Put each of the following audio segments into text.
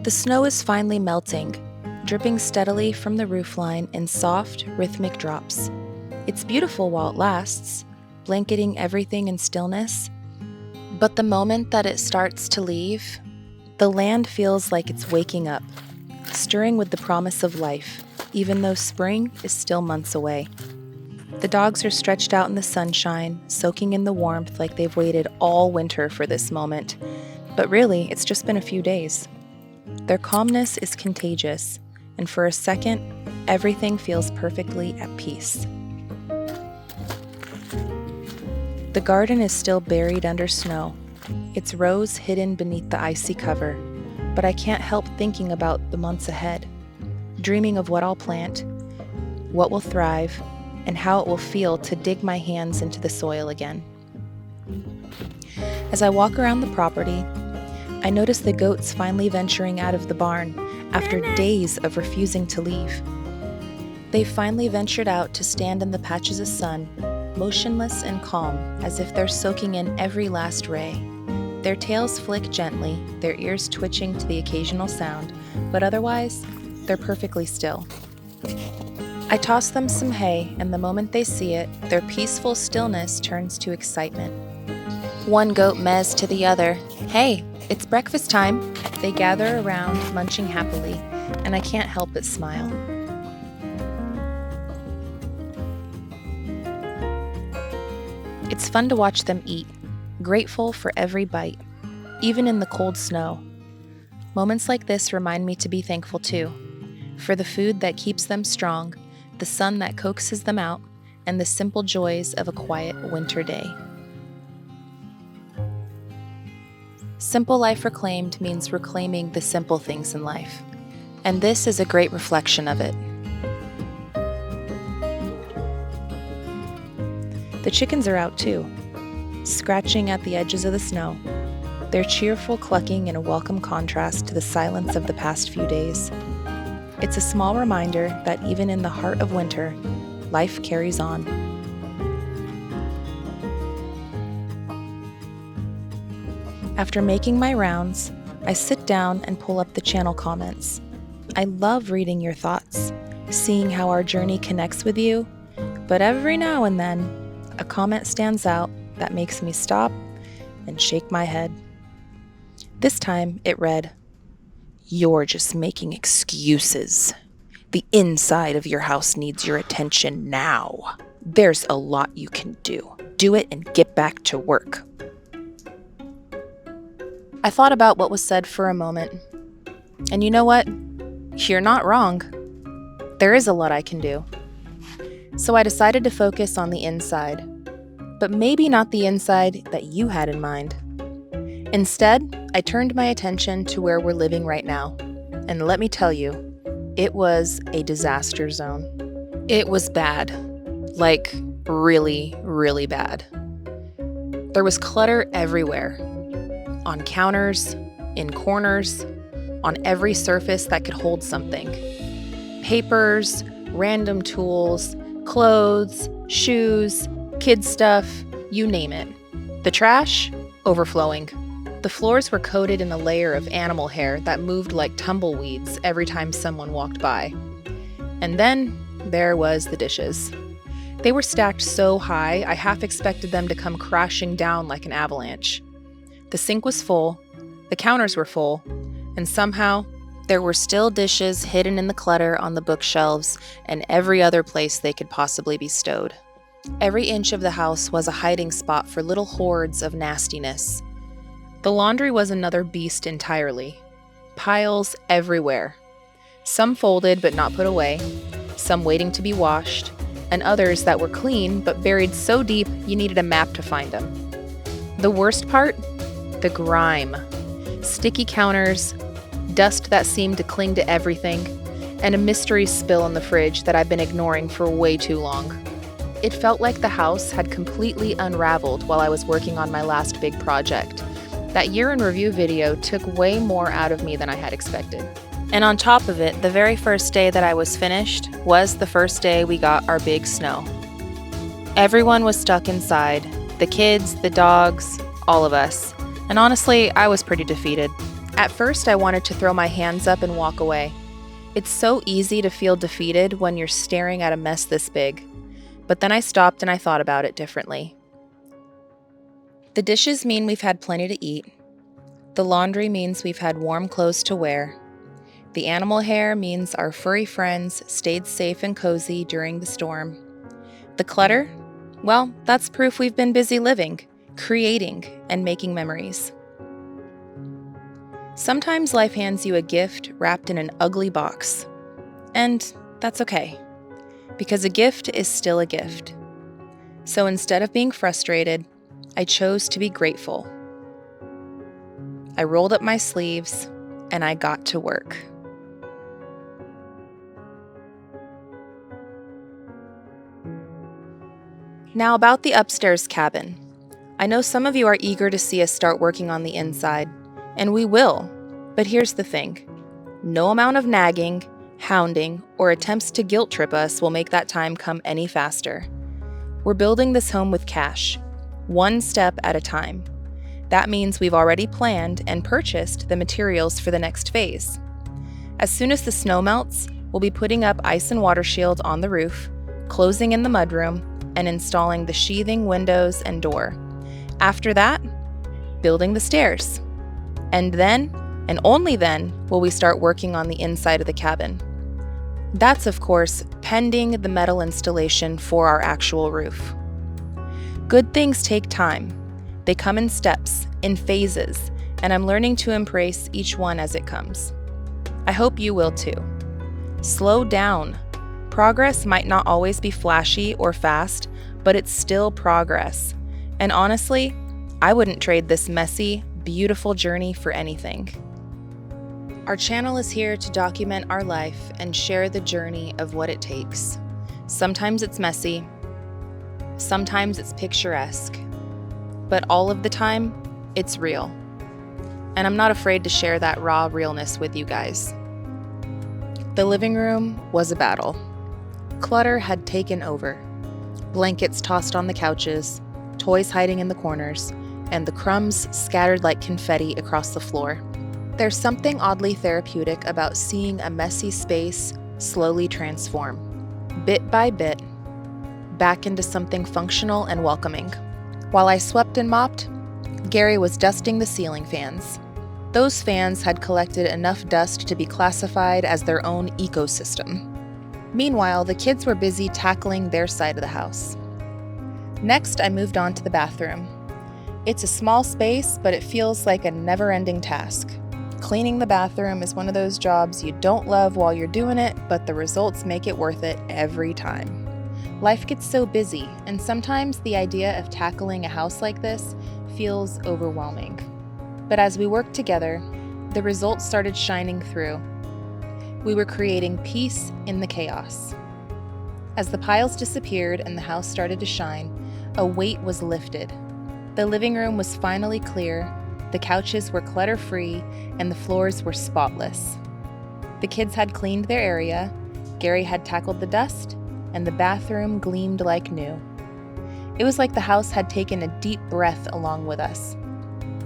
The snow is finally melting, dripping steadily from the roofline in soft, rhythmic drops. It's beautiful while it lasts, blanketing everything in stillness. But the moment that it starts to leave, the land feels like it's waking up, stirring with the promise of life, even though spring is still months away. The dogs are stretched out in the sunshine, soaking in the warmth like they've waited all winter for this moment. But really, it's just been a few days. Their calmness is contagious, and for a second, everything feels perfectly at peace. The garden is still buried under snow, its rows hidden beneath the icy cover, but I can't help thinking about the months ahead, dreaming of what I'll plant, what will thrive, and how it will feel to dig my hands into the soil again. As I walk around the property, I notice the goats finally venturing out of the barn after days of refusing to leave. They finally ventured out to stand in the patches of sun, motionless and calm, as if they're soaking in every last ray. Their tails flick gently, their ears twitching to the occasional sound, but otherwise, they're perfectly still. I toss them some hay, and the moment they see it, their peaceful stillness turns to excitement. One goat mews to the other, "Hey, it's breakfast time." They gather around, munching happily, and I can't help but smile. It's fun to watch them eat, grateful for every bite, even in the cold snow. Moments like this remind me to be thankful too, for the food that keeps them strong, the sun that coaxes them out, and the simple joys of a quiet winter day. Simple Life Reclaimed means reclaiming the simple things in life, and this is a great reflection of it. The chickens are out too, scratching at the edges of the snow, their cheerful clucking in a welcome contrast to the silence of the past few days. It's a small reminder that even in the heart of winter, life carries on. After making my rounds, I sit down and pull up the channel comments. I love reading your thoughts, seeing how our journey connects with you, but every now and then, a comment stands out that makes me stop and shake my head. This time it read, "You're just making excuses. The inside of your house needs your attention now. There's a lot you can do. Do it and get back to work." I thought about what was said for a moment. And you know what? You're not wrong. There is a lot I can do. So I decided to focus on the inside, but maybe not the inside that you had in mind. Instead, I turned my attention to where we're living right now. And let me tell you, it was a disaster zone. It was bad. Like, really, really bad. There was clutter everywhere. On counters, in corners, on every surface that could hold something. Papers, random tools, clothes, shoes, kids' stuff, you name it. The trash, overflowing. The floors were coated in a layer of animal hair that moved like tumbleweeds every time someone walked by. And then there was the dishes. They were stacked so high, I half expected them to come crashing down like an avalanche. The sink was full, the counters were full, and somehow there were still dishes hidden in the clutter on the bookshelves and every other place they could possibly be stowed. Every inch of the house was a hiding spot for little hordes of nastiness. The laundry was another beast entirely. Piles everywhere. Some folded but not put away, some waiting to be washed, and others that were clean but buried so deep you needed a map to find them. The worst part? The grime. Sticky counters, dust that seemed to cling to everything, and a mystery spill in the fridge that I've been ignoring for way too long. It felt like the house had completely unraveled while I was working on my last big project. That year in review video took way more out of me than I had expected. And on top of it, the very first day that I was finished was the first day we got our big snow. Everyone was stuck inside. The kids, the dogs, all of us. And honestly, I was pretty defeated. At first, I wanted to throw my hands up and walk away. It's so easy to feel defeated when you're staring at a mess this big. But then I stopped and I thought about it differently. The dishes mean we've had plenty to eat. The laundry means we've had warm clothes to wear. The animal hair means our furry friends stayed safe and cozy during the storm. The clutter? Well, that's proof we've been busy living, creating, and making memories. Sometimes life hands you a gift wrapped in an ugly box. And that's okay, because a gift is still a gift. So instead of being frustrated, I chose to be grateful. I rolled up my sleeves and I got to work. Now about the upstairs cabin. I know some of you are eager to see us start working on the inside, and we will. But here's the thing. No amount of nagging, hounding, or attempts to guilt trip us will make that time come any faster. We're building this home with cash, one step at a time. That means we've already planned and purchased the materials for the next phase. As soon as the snow melts, we'll be putting up ice and water shield on the roof, closing in the mudroom, and installing the sheathing windows and door. After that, building the stairs. And then, and only then, will we start working on the inside of the cabin. That's, of course, pending the metal installation for our actual roof. Good things take time. They come in steps, in phases, and I'm learning to embrace each one as it comes. I hope you will too. Slow down. Progress might not always be flashy or fast, but it's still progress. And honestly, I wouldn't trade this messy, beautiful journey for anything. Our channel is here to document our life and share the journey of what it takes. Sometimes it's messy, sometimes it's picturesque, but all of the time, it's real. And I'm not afraid to share that raw realness with you guys. The living room was a battle. Clutter had taken over. Blankets tossed on the couches, toys hiding in the corners, and the crumbs scattered like confetti across the floor. There's something oddly therapeutic about seeing a messy space slowly transform, bit by bit, back into something functional and welcoming. While I swept and mopped, Gary was dusting the ceiling fans. Those fans had collected enough dust to be classified as their own ecosystem. Meanwhile, the kids were busy tackling their side of the house. Next, I moved on to the bathroom. It's a small space, but it feels like a never-ending task. Cleaning the bathroom is one of those jobs you don't love while you're doing it, but the results make it worth it every time. Life gets so busy, and sometimes the idea of tackling a house like this feels overwhelming. But as we worked together, the results started shining through. We were creating peace in the chaos. As the piles disappeared and the house started to shine, a weight was lifted. The living room was finally clear, the couches were clutter-free, and the floors were spotless. The kids had cleaned their area, Gary had tackled the dust, and the bathroom gleamed like new. It was like the house had taken a deep breath along with us.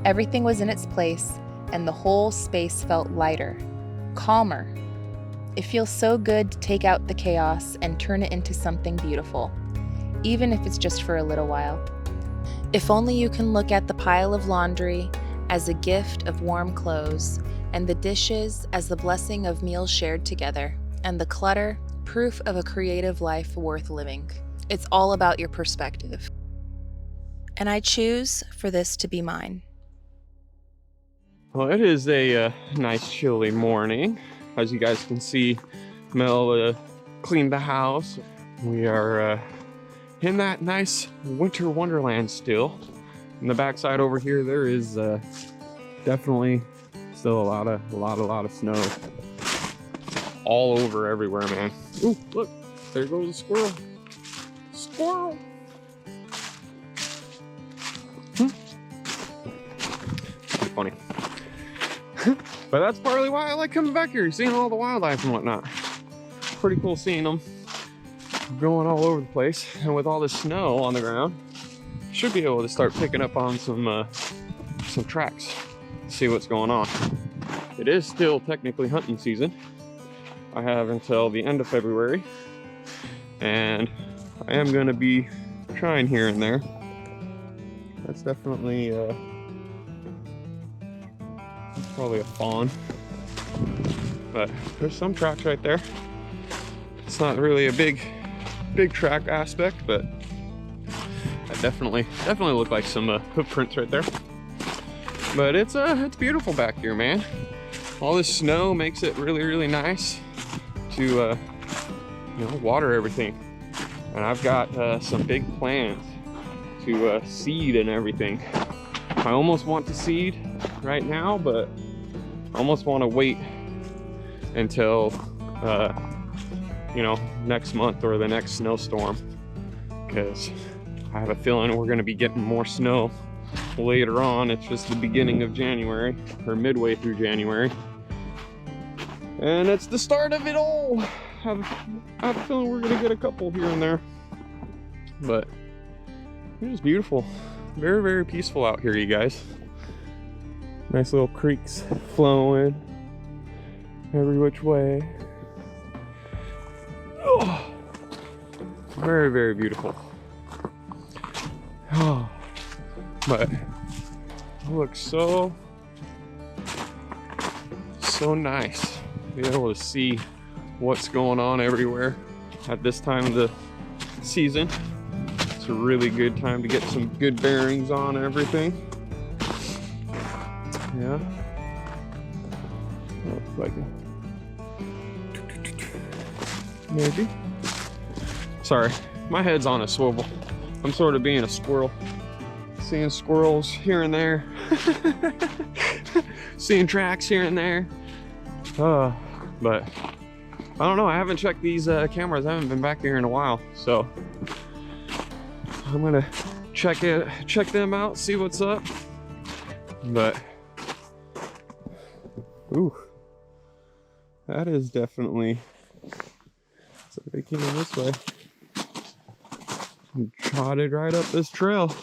Everything was in its place, and the whole space felt lighter, calmer. It feels so good to take out the chaos and turn it into something beautiful, even if it's just for a little while. If only you can look at the pile of laundry as a gift of warm clothes, and the dishes as the blessing of meals shared together, and the clutter, proof of a creative life worth living. It's all about your perspective. And I choose for this to be mine. Well, it is a nice chilly morning. As you guys can see, Mel cleaned the house. We are in that nice winter wonderland still. In the backside over here, there is definitely still a lot of snow all over everywhere, man. Ooh, look, there goes a squirrel. Squirrel. Pretty funny. But that's partly why I like coming back here, seeing all the wildlife and whatnot. Pretty cool seeing them going all over the place. And with all this snow on the ground, should be able to start picking up on some tracks, see what's going on. it is still technically hunting season. I have until the end of February, and I am going to be trying here and there. That's definitely probably a fawn, but there's some tracks right there. It's not really a big track aspect, but I definitely look like some hoof prints right there. But it's beautiful back here, man. All this snow makes it really nice to you know, water everything. And I've got some big plans to seed and everything. I almost want to seed right now, but I almost want to wait until you know, next month or the next snowstorm, because I have a feeling we're going to be getting more snow later on. It's just the beginning of January, or midway through January, and it's the start of it all. I have a feeling we're going to get a couple here and there, but it is beautiful. Very peaceful out here, you guys. Nice little creeks flowing every which way. Oh, very beautiful. Oh, but it looks so nice to be able to see what's going on everywhere at this time of the season. It's a really good time to get some good bearings on everything. Yeah. Looks like it. Maybe. Sorry, my head's on a swivel. I'm sort of being a squirrel. Seeing squirrels here and there. Seeing tracks here and there. But I don't know, I haven't checked these cameras. I haven't been back here in a while, so I'm gonna check them out, see what's up. But ooh, that is definitely, so they came in this way and trotted right up this trail.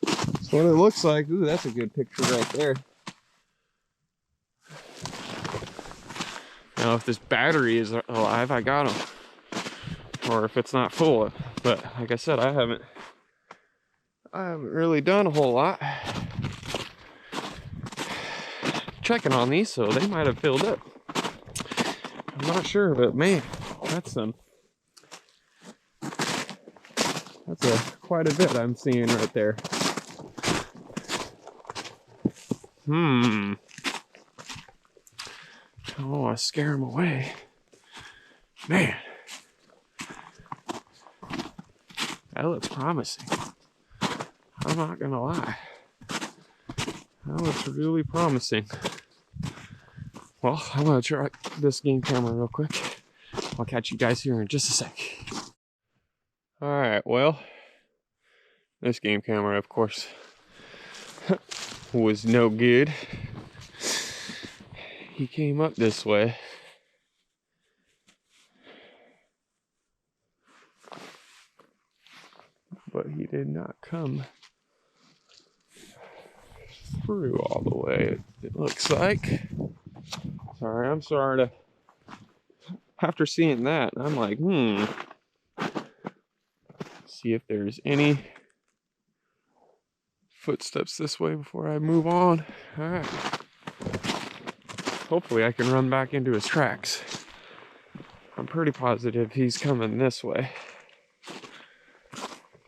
That's what it looks like. Ooh, that's a good picture right there. Now if this battery is alive, I got them, or if it's not full. But like I said, I haven't really done a whole lot checking on these, so they might have filled up. I'm not sure, but man, that's quite a bit I'm seeing right there. I don't want to scare them away. Man, that looks promising. I'm not gonna lie. That looks really promising. Well, I'm gonna try this game camera real quick. I'll catch you guys here in just a sec. Alright, well, this game camera, of course, was no good. He came up this way. But he did not come through all the way, it looks like. Sorry, I'm sorry to, after seeing that, I'm like, see if there's any footsteps this way before I move on. All right. Hopefully I can run back into his tracks. I'm pretty positive he's coming this way.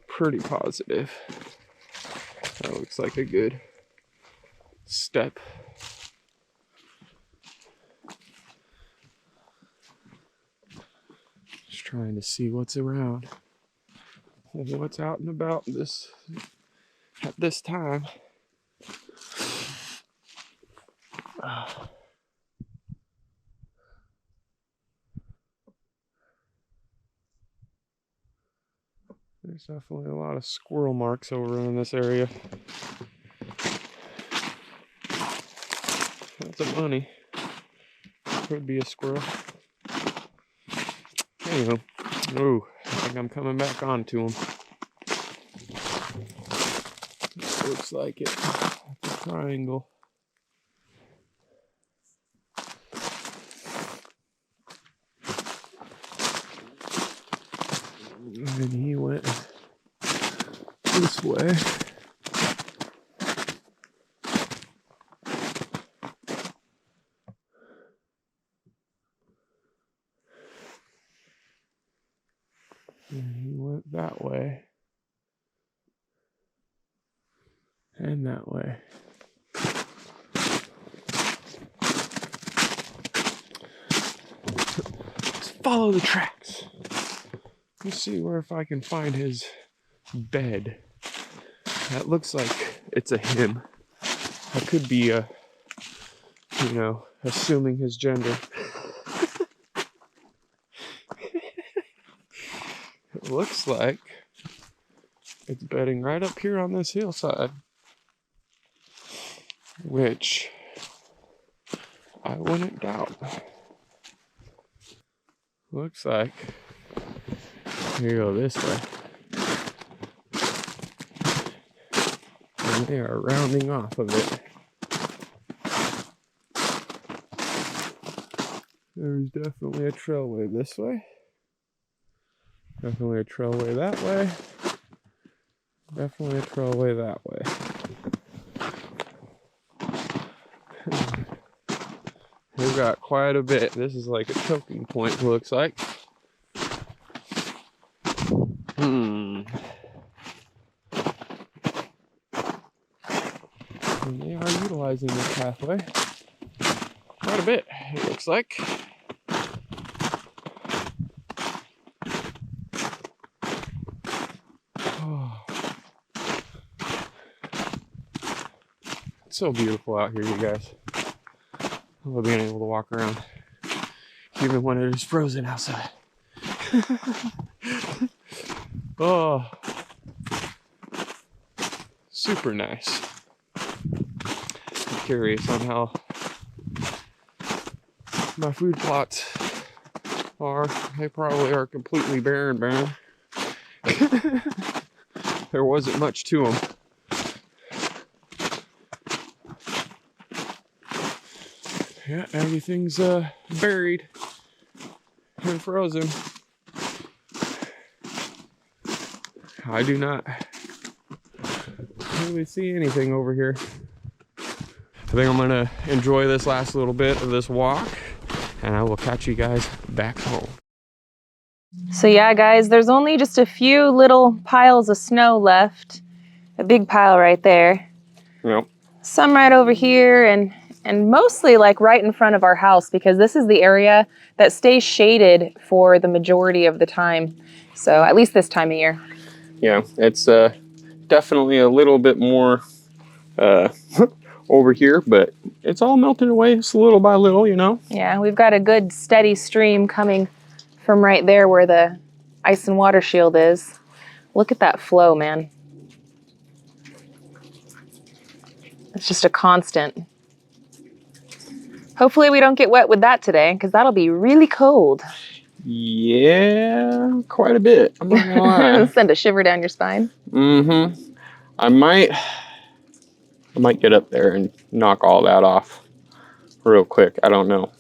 Pretty positive. That looks like a good step. Just trying to see what's around. What's out and about at this time. There's definitely a lot of squirrel marks over in this area. That's a bunny. Could be a squirrel. Anywho, ooh, I think I'm coming back onto him. Looks like it. That's a triangle. this way. And he went that way. And that way. Let's follow the tracks. Let's see where if I can find his bed. That looks like it's a him. I could be assuming his gender. It looks like it's bedding right up here on this hillside, which I wouldn't doubt. Looks like you go this way. And they are rounding off of it. There's definitely a trailway this way. Definitely a trailway that way. Definitely a trailway that way. We've got quite a bit. This is like a choking point, it looks like. And they are utilizing this pathway quite a bit, it looks like. Oh. It's so beautiful out here, you guys. I love being able to walk around, even when it is frozen outside. Oh, super nice. I'm curious on how my food plots are. They probably are completely barren. There wasn't much to them. Yeah, everything's buried and frozen. I do not really see anything over here. I think I'm gonna enjoy this last little bit of this walk, and I will catch you guys back home. So yeah, guys, there's only just a few little piles of snow left. A big pile right there. Yep. Some right over here, and mostly like right in front of our house, because this is the area that stays shaded for the majority of the time. So at least this time of year. Yeah, it's definitely a little bit more over here, but it's all melting away just little by little, you know? Yeah, we've got a good steady stream coming from right there where the ice and water shield is. Look at that flow, man. It's just a constant. Hopefully we don't get wet with that today, because that'll be really cold. Yeah, quite a bit. I'm not gonna lie. Send a shiver down your spine. Mm-hmm. I might get up there and knock all that off real quick. I don't know.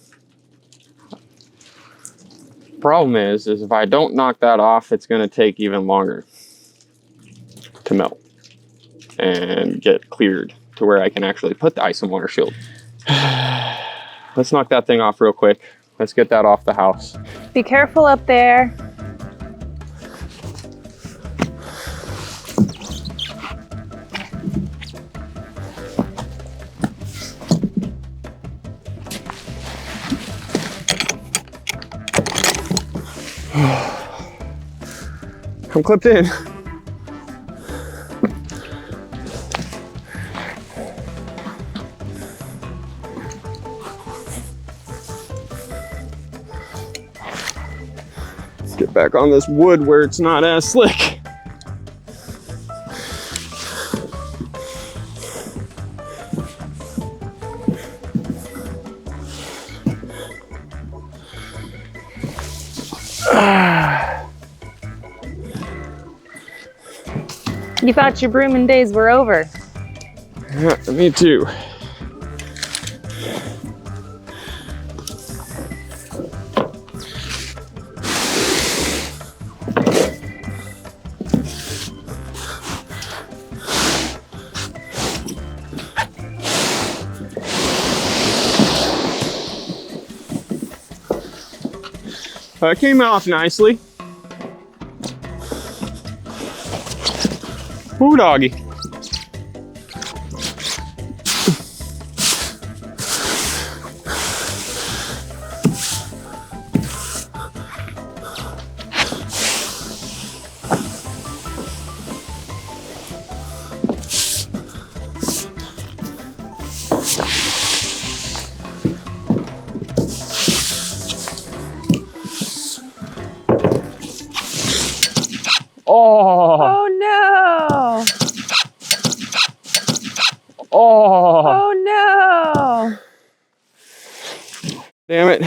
Problem is if I don't knock that off, it's gonna take even longer to melt and get cleared to where I can actually put the ice and water shield. Let's knock that thing off real quick. Let's get that off the house. Be careful up there. I'm clipped in. Let's get back on this wood where it's not as slick. You thought your brooming days were over. Yeah, me too. It came off nicely. Ooh, doggy. Oh no! Oh no! Damn it.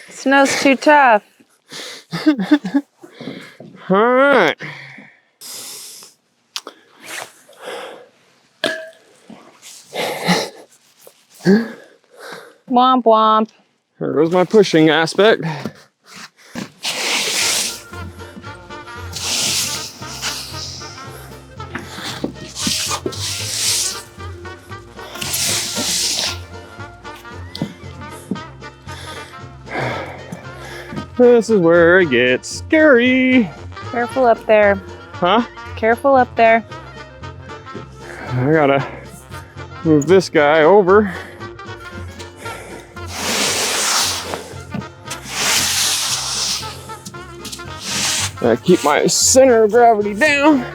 Snow's too tough. All right. Womp womp. There goes my pushing aspect. This is where it gets scary. Careful up there. Huh? Careful up there. I gotta move this guy over. Gotta keep my center of gravity down.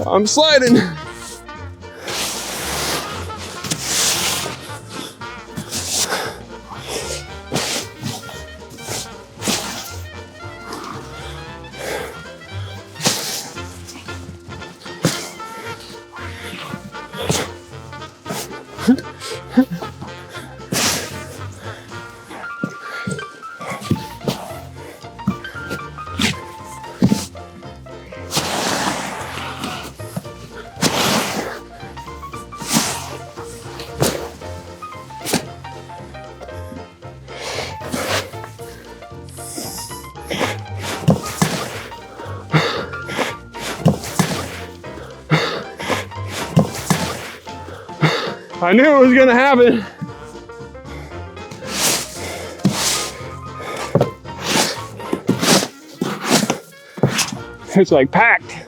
I'm sliding. I knew it was gonna happen. It's like packed.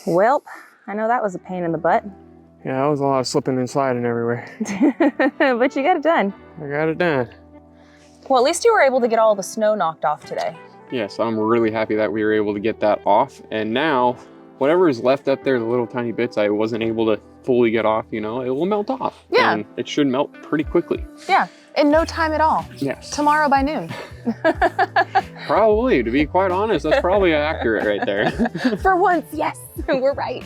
Welp, I know that was a pain in the butt. Yeah, that was a lot of slipping and sliding everywhere. But you got it done. I got it done. Well, at least you were able to get all the snow knocked off today. Yes, I'm really happy that we were able to get that off. And now, whatever is left up there, the little tiny bits I wasn't able to fully get off, you know, it will melt off. Yeah. And it should melt pretty quickly. Yeah, in no time at all. Yes. Tomorrow by noon. Probably, to be quite honest, that's probably accurate right there. For once, yes, we're right.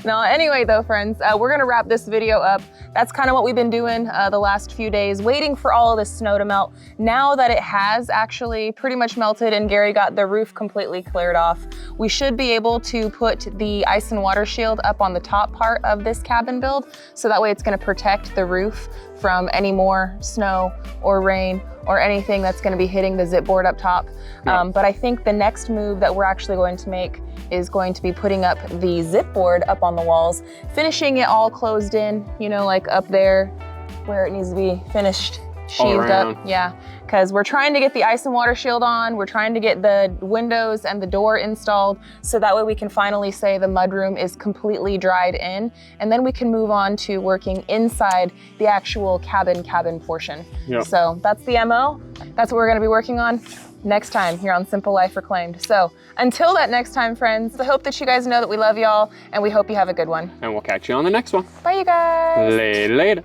No, anyway though, friends, we're gonna wrap this video up. That's kind of what we've been doing the last few days, waiting for all of this snow to melt. Now that it has actually pretty much melted and Gary got the roof completely cleared off, we should be able to put the ice and water shield up on the top part of this cabin build. So that way it's gonna protect the roof from any more snow or rain or anything that's gonna be hitting the zip board up top. Yeah. But I think the next move that we're actually going to make is going to be putting up the zip board up on the walls, finishing it all closed in, you know, like up there where it needs to be finished, sheathed up. Yeah, because we're trying to get the ice and water shield on, we're trying to get the windows and the door installed, so that way we can finally say the mudroom is completely dried in, and then we can move on to working inside the actual cabin portion. Yep. So that's the MO. That's what we're gonna be working on next time here on Simple Life Reclaimed. So until that next time, friends, I hope that you guys know that we love y'all and we hope you have a good one. And we'll catch you on the next one. Bye, you guys. Later.